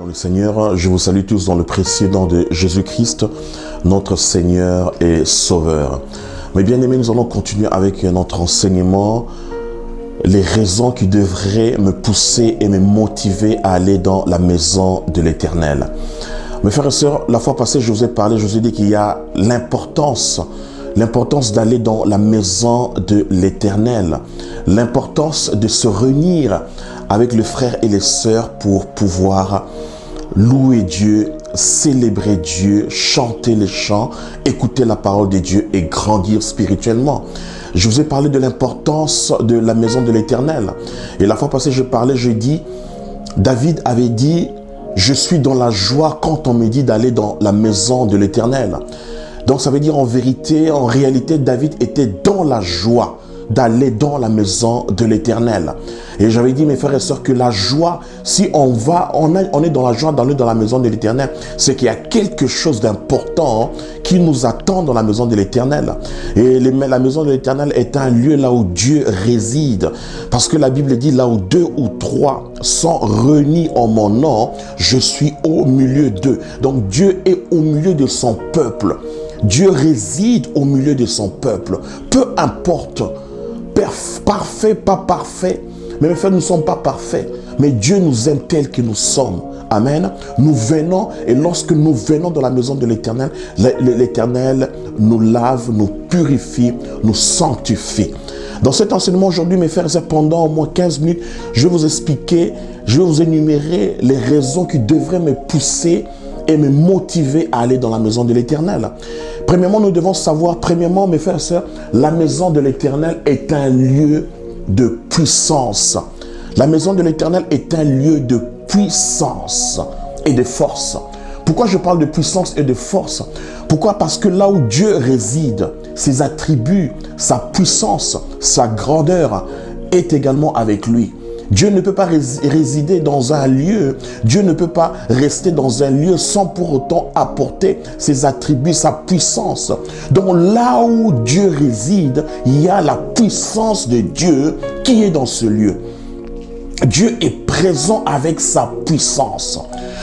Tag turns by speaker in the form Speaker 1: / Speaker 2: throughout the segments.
Speaker 1: Dans le Seigneur, je vous salue tous dans le précieux nom de Jésus-Christ, notre Seigneur et Sauveur. Mes bien-aimés, nous allons continuer avec notre enseignement, les raisons qui devraient me pousser et me motiver à aller dans la maison de l'Éternel. Mes frères et sœurs, la fois passée, je vous ai parlé, je vous ai dit qu'il y a l'importance d'aller dans la maison de l'Éternel, l'importance de se réunir avec les frères et les sœurs pour pouvoir louer Dieu, célébrer Dieu, chanter les chants, écouter la parole de Dieu et grandir spirituellement. Je vous ai parlé de l'importance de la maison de l'Éternel. Et la fois passée, je dis, David avait dit, je suis dans la joie quand on me dit d'aller dans la maison de l'Éternel. Donc ça veut dire en vérité, en réalité, David était dans la joie d'aller dans la maison de l'Éternel. Et j'avais dit, mes frères et sœurs, que la joie, si on est dans la joie d'aller dans la maison de l'Éternel, c'est qu'il y a quelque chose d'important qui nous attend dans la maison de l'Éternel. Et la maison de l'Éternel est un lieu là où Dieu réside. Parce que la Bible dit, là où 2 ou 3 sont réunis en mon nom, je suis au milieu d'eux. Donc Dieu est au milieu de son peuple. Dieu réside au milieu de son peuple. Peu importe, parfait, pas parfait. Mais mes frères, nous ne sommes pas parfaits. Mais Dieu nous aime tel que nous sommes. Amen. Nous venons, et lorsque nous venons dans la maison de l'Éternel, l'Éternel nous lave, nous purifie, nous sanctifie. Dans cet enseignement aujourd'hui, mes frères et sœurs, pendant au moins 15 minutes, je vais vous expliquer, je vais vous énumérer les raisons qui devraient me pousser et me motiver à aller dans la maison de l'Éternel. Premièrement, nous devons savoir, mes frères et sœurs, la maison de l'Éternel est un lieu de puissance. La maison de l'Éternel est un lieu de puissance et de force. Pourquoi je parle de puissance et de force? Pourquoi? Parce que là où Dieu réside, ses attributs, sa puissance, sa grandeur est également avec lui. Dieu ne peut pas résider dans un lieu, Dieu ne peut pas rester dans un lieu sans pour autant apporter ses attributs, sa puissance. Donc là où Dieu réside, il y a la puissance de Dieu qui est dans ce lieu. Dieu est présent avec sa puissance.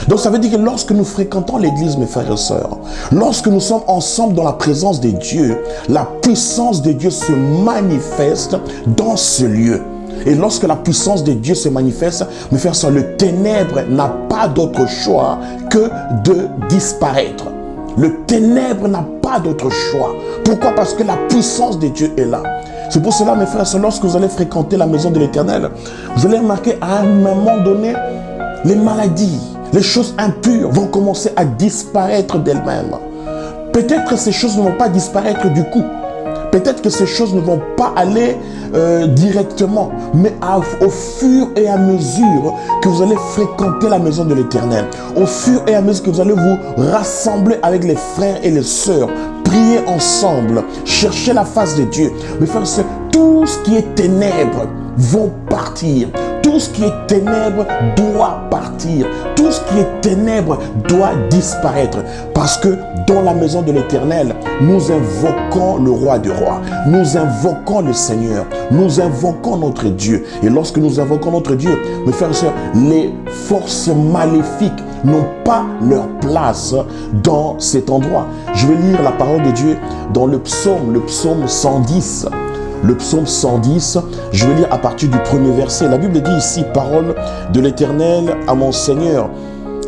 Speaker 1: Donc ça veut dire que lorsque nous fréquentons l'église, mes frères et sœurs, lorsque nous sommes ensemble dans la présence de Dieu, la puissance de Dieu se manifeste dans ce lieu. Et lorsque la puissance de Dieu se manifeste, mes frères et sœurs, le ténèbre n'a pas d'autre choix que de disparaître. Le ténèbre n'a pas d'autre choix. Pourquoi? Parce que la puissance de Dieu est là. C'est pour cela, mes frères et sœurs, lorsque vous allez fréquenter la maison de l'Éternel, vous allez remarquer à un moment donné, les maladies, les choses impures vont commencer à disparaître d'elles-mêmes. Peut-être que ces choses ne vont pas disparaître du coup. Peut-être que ces choses ne vont pas aller directement, mais au fur et à mesure que vous allez fréquenter la maison de l'Éternel, au fur et à mesure que vous allez vous rassembler avec les frères et les sœurs, prier ensemble, chercher la face de Dieu. Mes frères et sœurs, tout ce qui est ténèbres vont partir. Tout ce qui est ténèbres doit partir. Tout ce qui est ténèbres doit disparaître. Parce que dans la maison de l'Éternel, nous invoquons le roi des rois. Nous invoquons le Seigneur. Nous invoquons notre Dieu. Et lorsque nous invoquons notre Dieu, mes frères et sœurs, les forces maléfiques n'ont pas leur place dans cet endroit. Je vais lire la parole de Dieu dans le psaume 110. Le psaume 110, je vais lire à partir du premier verset. La Bible dit ici, parole de l'Éternel à mon Seigneur.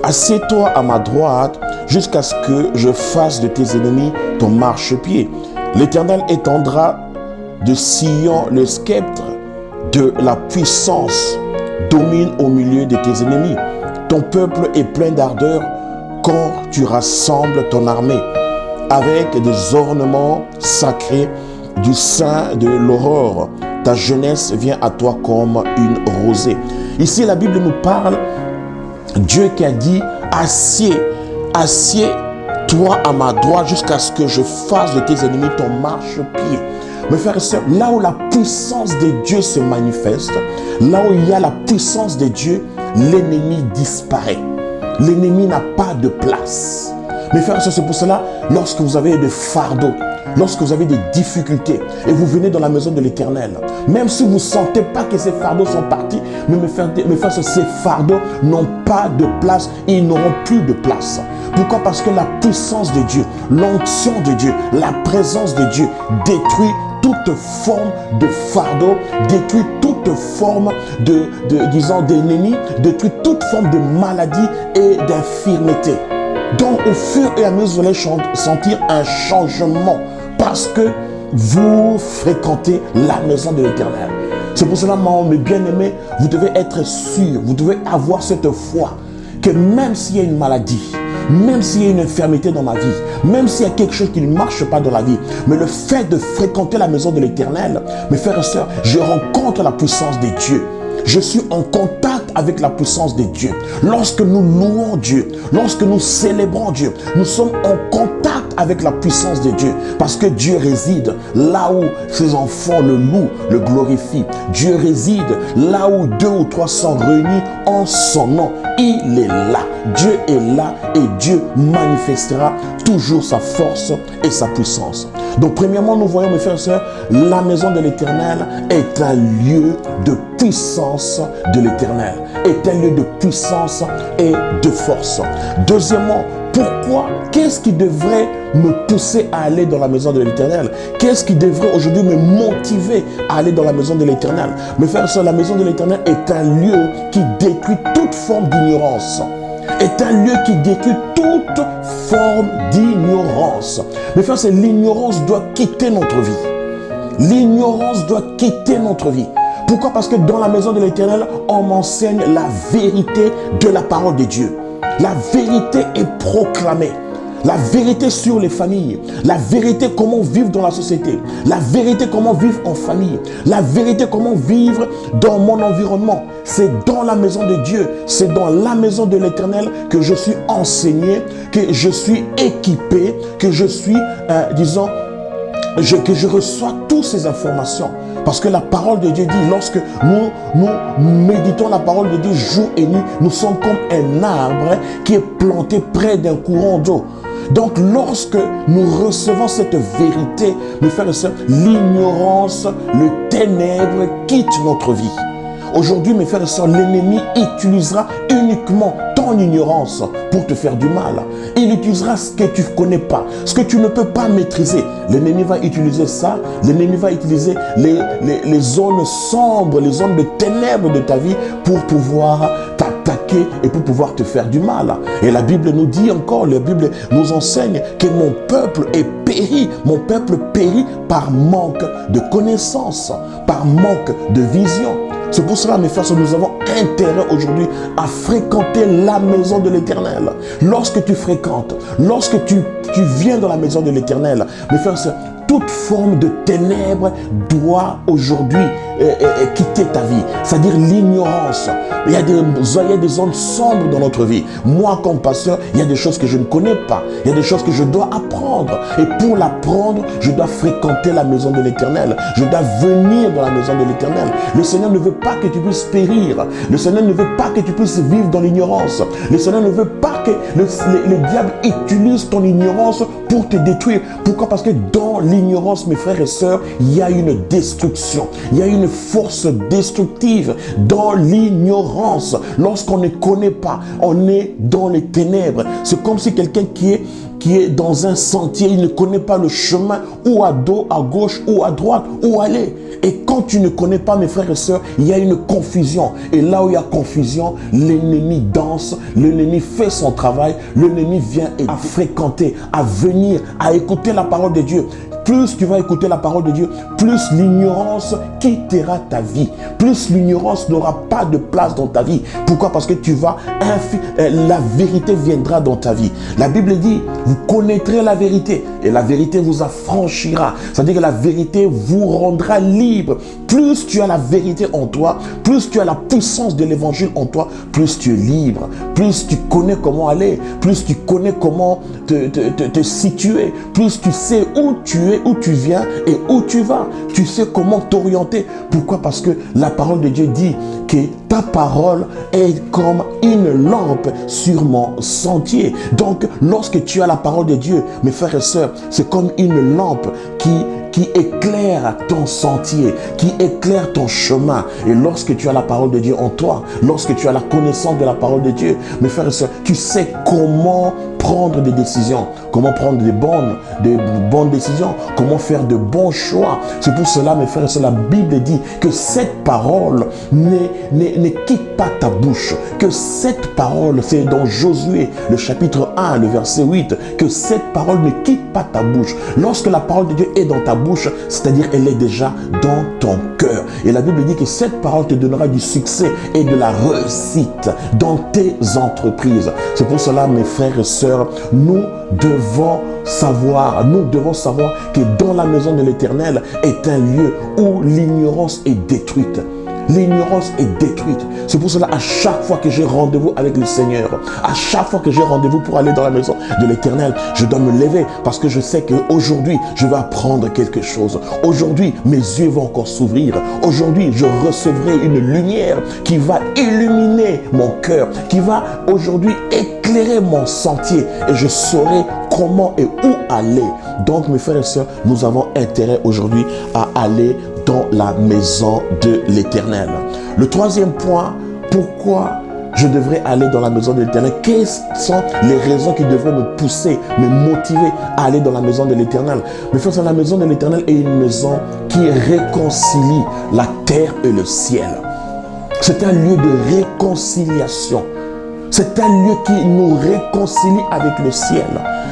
Speaker 1: Assieds-toi à ma droite jusqu'à ce que je fasse de tes ennemis ton marchepied. L'Éternel étendra de Sion le sceptre de la puissance, domine au milieu de tes ennemis. Ton peuple est plein d'ardeur quand tu rassembles ton armée avec des ornements sacrés du sein de l'aurore. Ta jeunesse vient à toi comme une rosée. Ici, la Bible nous parle, Dieu qui a dit, assieds-toi à ma droite jusqu'à ce que je fasse de tes ennemis ton marchepied. Mes frères et sœurs, là où la puissance de Dieu se manifeste, là où il y a la puissance de Dieu, l'ennemi disparaît. L'ennemi n'a pas de place. Mes frères et sœurs, c'est pour cela, lorsque vous avez des fardeaux, lorsque vous avez des difficultés et vous venez dans la maison de l'Éternel, même si vous ne sentez pas que ces fardeaux sont partis, mais mes frères, ces fardeaux n'ont pas de place et ils n'auront plus de place. Pourquoi? Parce que la puissance de Dieu, l'onction de Dieu, la présence de Dieu détruit toute forme de fardeau, détruit toute forme d'ennemi, détruit toute forme de maladie et d'infirmité. Donc au fur et à mesure, vous allez sentir un changement parce que vous fréquentez la maison de l'Éternel. C'est pour cela, mes bien-aimés, vous devez être sûrs, vous devez avoir cette foi que même s'il y a une maladie, même s'il y a une infirmité dans ma vie, même s'il y a quelque chose qui ne marche pas dans la vie, mais le fait de fréquenter la maison de l'Éternel, mes frères et sœurs, je rencontre la puissance de Dieu. Je suis en contact avec la puissance de Dieu. Lorsque nous louons Dieu, lorsque nous célébrons Dieu, nous sommes en contact avec la puissance de Dieu. Parce que Dieu réside là où ses enfants le louent, le glorifient. Dieu réside là où 2 ou 3 sont réunis en son nom. Il est là. Dieu est là et Dieu manifestera toujours sa force et sa puissance. Donc premièrement, nous voyons, mes frères et sœurs, la maison de l'Éternel est un lieu de puissance de l'Éternel, est un lieu de puissance et de force. Deuxièmement, pourquoi? Qu'est-ce qui devrait me pousser à aller dans la maison de l'Éternel? Qu'est-ce qui devrait aujourd'hui me motiver à aller dans la maison de l'Éternel? Mes frères et sœurs, la maison de l'Éternel est un lieu qui détruit toute forme d'ignorance. Est un lieu qui détruit toute forme d'ignorance. Mes frères, c'est l'ignorance doit quitter notre vie. L'ignorance doit quitter notre vie. Pourquoi? Parce que dans la maison de l'Éternel, on m'enseigne la vérité de la parole de Dieu. La vérité est proclamée. La vérité sur les familles, la vérité comment vivre dans la société, la vérité comment vivre en famille, la vérité comment vivre dans mon environnement. C'est dans la maison de Dieu, c'est dans la maison de l'Éternel que je suis enseigné, que je suis équipé, que je suis, que je reçois toutes ces informations. Parce que la parole de Dieu dit, lorsque nous méditons la parole de Dieu jour et nuit, nous sommes comme un arbre qui est planté près d'un courant d'eau. Donc lorsque nous recevons cette vérité, mes frères et sœurs, l'ignorance, le ténèbre quitte notre vie. Aujourd'hui, mes frères et sœurs, l'ennemi utilisera uniquement ton ignorance pour te faire du mal. Il utilisera ce que tu ne connais pas, ce que tu ne peux pas maîtriser. L'ennemi va utiliser ça, l'ennemi va utiliser les zones sombres, les zones de ténèbres de ta vie pour pouvoir t'attaquer et pour pouvoir te faire du mal. Et la Bible nous dit encore, la Bible nous enseigne que mon peuple est péri. Mon peuple périt par manque de connaissance, par manque de vision. C'est pour cela, mes frères, nous avons intérêt aujourd'hui à fréquenter la maison de l'Éternel. Lorsque tu fréquentes, lorsque tu viens dans la maison de l'Éternel, mes frères, toute forme de ténèbres doit aujourd'hui quitter ta vie. C'est-à-dire l'ignorance. Il y a des zones sombres dans notre vie. Moi, comme pasteur, il y a des choses que je ne connais pas. Il y a des choses que je dois apprendre. Et pour l'apprendre, je dois fréquenter la maison de l'Éternel. Je dois venir dans la maison de l'Éternel. Le Seigneur ne veut pas que tu puisses périr. Le Seigneur ne veut pas que tu puisses vivre dans l'ignorance. Le Seigneur ne veut pas que le diable utilise ton ignorance pour te détruire. Pourquoi? Parce que dans l'ignorance, mes frères et sœurs, il y a une destruction. Il y a une force destructive dans l'ignorance. Lorsqu'on ne connaît pas, on est dans les ténèbres. C'est comme si quelqu'un qui est dans un sentier, il ne connaît pas le chemin ou à dos, à gauche ou à droite, où aller. Et quand tu ne connais pas, mes frères et sœurs, il y a une confusion. Et là où il y a confusion, l'ennemi danse, l'ennemi fait son travail, l'ennemi vient à fréquenter, à venir, à écouter la parole de Dieu. Plus tu vas écouter la parole de Dieu, plus l'ignorance quittera ta vie. Plus l'ignorance n'aura pas de place dans ta vie. Pourquoi? Parce que la vérité viendra dans ta vie. La Bible dit, vous connaîtrez la vérité et la vérité vous affranchira. C'est-à-dire que la vérité vous rendra libre. Plus tu as la vérité en toi, plus tu as la puissance de l'évangile en toi, plus tu es libre. Plus tu connais comment aller, plus tu connais comment te situer, plus tu sais où tu es sais où tu viens et où tu vas. Tu sais comment t'orienter. Pourquoi? Parce que la parole de Dieu dit que ta parole est comme une lampe sur mon sentier. Donc, lorsque tu as la parole de Dieu, mes frères et sœurs, c'est comme une lampe qui éclaire ton sentier, qui éclaire ton chemin. Et lorsque tu as la parole de Dieu en toi, lorsque tu as la connaissance de la parole de Dieu, mes frères et sœurs, tu sais comment prendre des décisions, comment prendre des bonnes décisions, comment faire de bons choix. C'est pour cela, mes frères et sœurs, la Bible dit que cette parole ne quitte pas ta bouche, que cette parole, c'est dans Josué, le chapitre 1, le verset 8, que cette parole ne quitte pas ta bouche. Lorsque la parole de Dieu est dans ta bouche, c'est-à-dire elle est déjà dans ton cœur. Et la Bible dit que cette parole te donnera du succès et de la réussite dans tes entreprises. C'est pour cela, mes frères et sœurs, nous devons savoir que dans la maison de l'Éternel est un lieu où l'ignorance est détruite. L'ignorance est détruite. C'est pour cela, à chaque fois que j'ai rendez-vous avec le Seigneur, à chaque fois que j'ai rendez-vous pour aller dans la maison de l'Éternel, je dois me lever parce que je sais qu'aujourd'hui, je vais apprendre quelque chose. Aujourd'hui, mes yeux vont encore s'ouvrir. Aujourd'hui, je recevrai une lumière qui va illuminer mon cœur, qui va aujourd'hui éclairer mon sentier et je saurai comment et où aller. Donc, mes frères et sœurs, nous avons intérêt aujourd'hui à aller dans la maison de l'Éternel. Le troisième point, pourquoi je devrais aller dans la maison de l'Éternel? Quelles sont les raisons qui devraient me pousser, me motiver à aller dans la maison de l'Éternel? Mais frère, la maison de l'Éternel est une maison qui réconcilie la terre et le ciel. C'est un lieu de réconciliation. C'est un lieu qui nous réconcilie avec le ciel.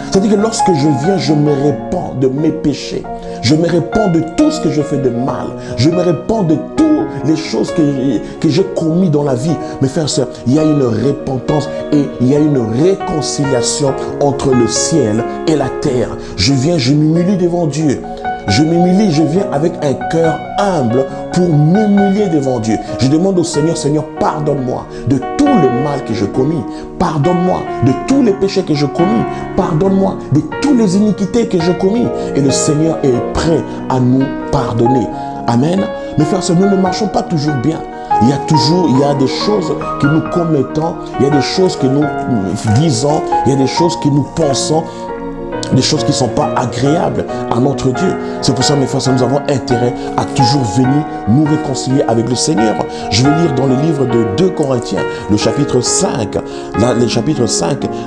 Speaker 1: C'est-à-dire que lorsque je viens, je me répands de mes péchés. Je me répands de tout ce que je fais de mal. Je me répands de toutes les choses que j'ai commis dans la vie. Mes frères et sœurs, il y a une repentance et il y a une réconciliation entre le ciel et la terre. Je viens, je m'humilie devant Dieu. Je m'humilie, je viens avec un cœur humble pour m'humilier devant Dieu. Je demande au Seigneur, Seigneur, pardonne-moi de tout le mal que j'ai commis. Pardonne-moi de tous les péchés que j'ai commis. Pardonne-moi de toutes les iniquités que j'ai commis. Et le Seigneur est prêt à nous pardonner. Amen. Mes frères, nous ne marchons pas toujours bien. Il y a des choses que nous commettons, il y a des choses que nous disons, il y a des choses que nous pensons, des choses qui ne sont pas agréables à notre Dieu. C'est pour ça, mes frères, nous avons intérêt à toujours venir nous réconcilier avec le Seigneur. Je vais lire dans le livre de 2 Corinthiens, le chapitre 5.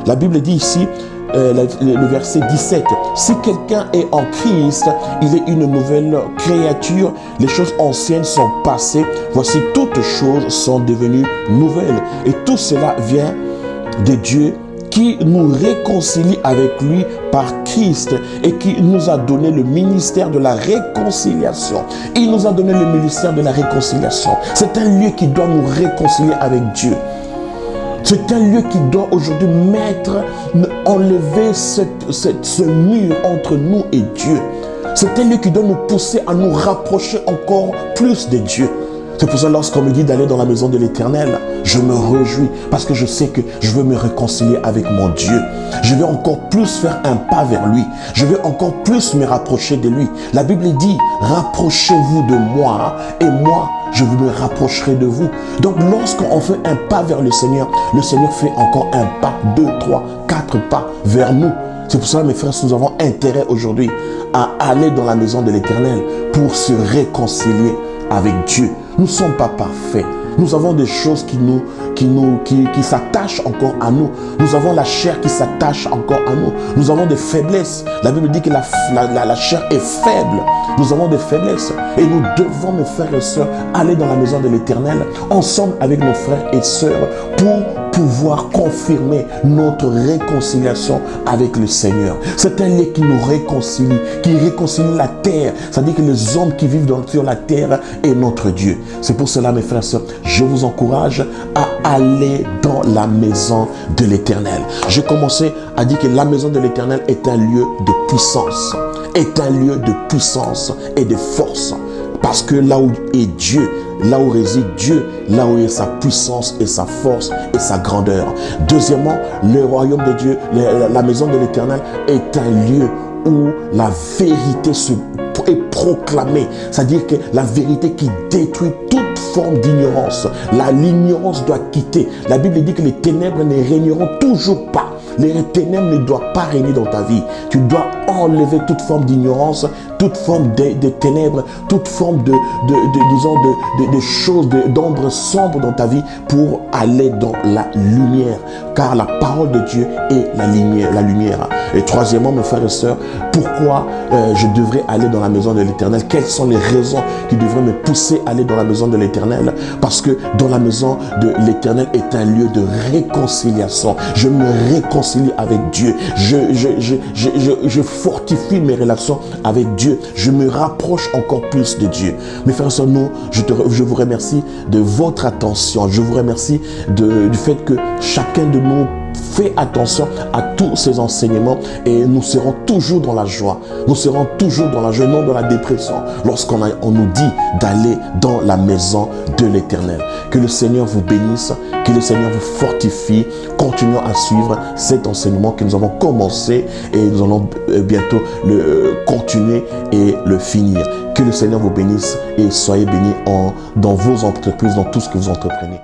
Speaker 1: La Bible dit ici, le verset 17, si quelqu'un est en Christ, il est une nouvelle créature, les choses anciennes sont passées, voici toutes choses sont devenues nouvelles. Et tout cela vient de Dieu qui nous réconcilie avec lui par Christ et qui nous a donné le ministère de la réconciliation. Il nous a donné le ministère de la réconciliation. C'est un lieu qui doit nous réconcilier avec Dieu. C'est un lieu qui doit aujourd'hui enlever ce mur entre nous et Dieu. C'est un lieu qui doit nous pousser à nous rapprocher encore plus de Dieu. C'est pour ça, lorsqu'on me dit d'aller dans la maison de l'Éternel, je me réjouis parce que je sais que je veux me réconcilier avec mon Dieu. Je vais encore plus faire un pas vers lui. Je vais encore plus me rapprocher de lui. La Bible dit, rapprochez-vous de moi et moi, je me rapprocherai de vous. Donc, lorsqu'on fait un pas vers le Seigneur fait encore un pas, 2, 3, 4 pas vers nous. C'est pour ça, mes frères, nous avons intérêt aujourd'hui à aller dans la maison de l'Éternel pour se réconcilier avec Dieu. Nous ne sommes pas parfaits. Nous avons des choses qui s'attachent encore à nous. Nous avons la chair qui s'attache encore à nous. Nous avons des faiblesses. La Bible dit que la chair est faible. Nous avons des faiblesses. Et nous devons, mes frères et sœurs, aller dans la maison de l'Éternel, ensemble avec nos frères et sœurs, pour pouvoir confirmer notre réconciliation avec le Seigneur. C'est un lieu qui nous réconcilie, qui réconcilie la terre. C'est-à-dire que les hommes qui vivent sur la terre est notre Dieu. C'est pour cela, mes frères et sœurs, je vous encourage à aller dans la maison de l'Éternel. J'ai commencé à dire que la maison de l'Éternel est un lieu de puissance, est un lieu de puissance et de force. Parce que là où est Dieu, là où réside Dieu, là où est sa puissance et sa force et sa grandeur. Deuxièmement, le royaume de Dieu, la maison de l'Éternel est un lieu où la vérité est proclamée. C'est-à-dire que la vérité qui détruit toute forme d'ignorance. L'ignorance doit quitter. La Bible dit que les ténèbres ne régneront toujours pas. Les ténèbres ne doivent pas régner dans ta vie. Tu dois enlever toute forme d'ignorance, toute forme de ténèbres, toute forme de choses, d'ombre sombre dans ta vie pour aller dans la lumière. Car la parole de Dieu est la lumière. Et troisièmement, mes frères et sœurs, pourquoi je devrais aller dans la maison de l'Éternel? Quelles sont les raisons qui devraient me pousser à aller dans la maison de l'Éternel? Parce que dans la maison de l'Éternel est un lieu de réconciliation. Je me réconcilie avec Dieu. Je fortifie mes relations avec Dieu. Je me rapproche encore plus de Dieu. Mes frères et sœurs, je vous remercie de votre attention. Je vous remercie du fait que chacun de nous fait attention à tous ces enseignements et nous serons toujours dans la joie. Nous serons toujours dans la joie, non dans la dépression, lorsqu'on nous dit d'aller dans la maison de l'Éternel. Que le Seigneur vous bénisse, que le Seigneur vous fortifie. Continuons à suivre cet enseignement que nous avons commencé et nous allons bientôt le continuer et le finir. Que le Seigneur vous bénisse et soyez bénis dans vos entreprises, dans tout ce que vous entreprenez.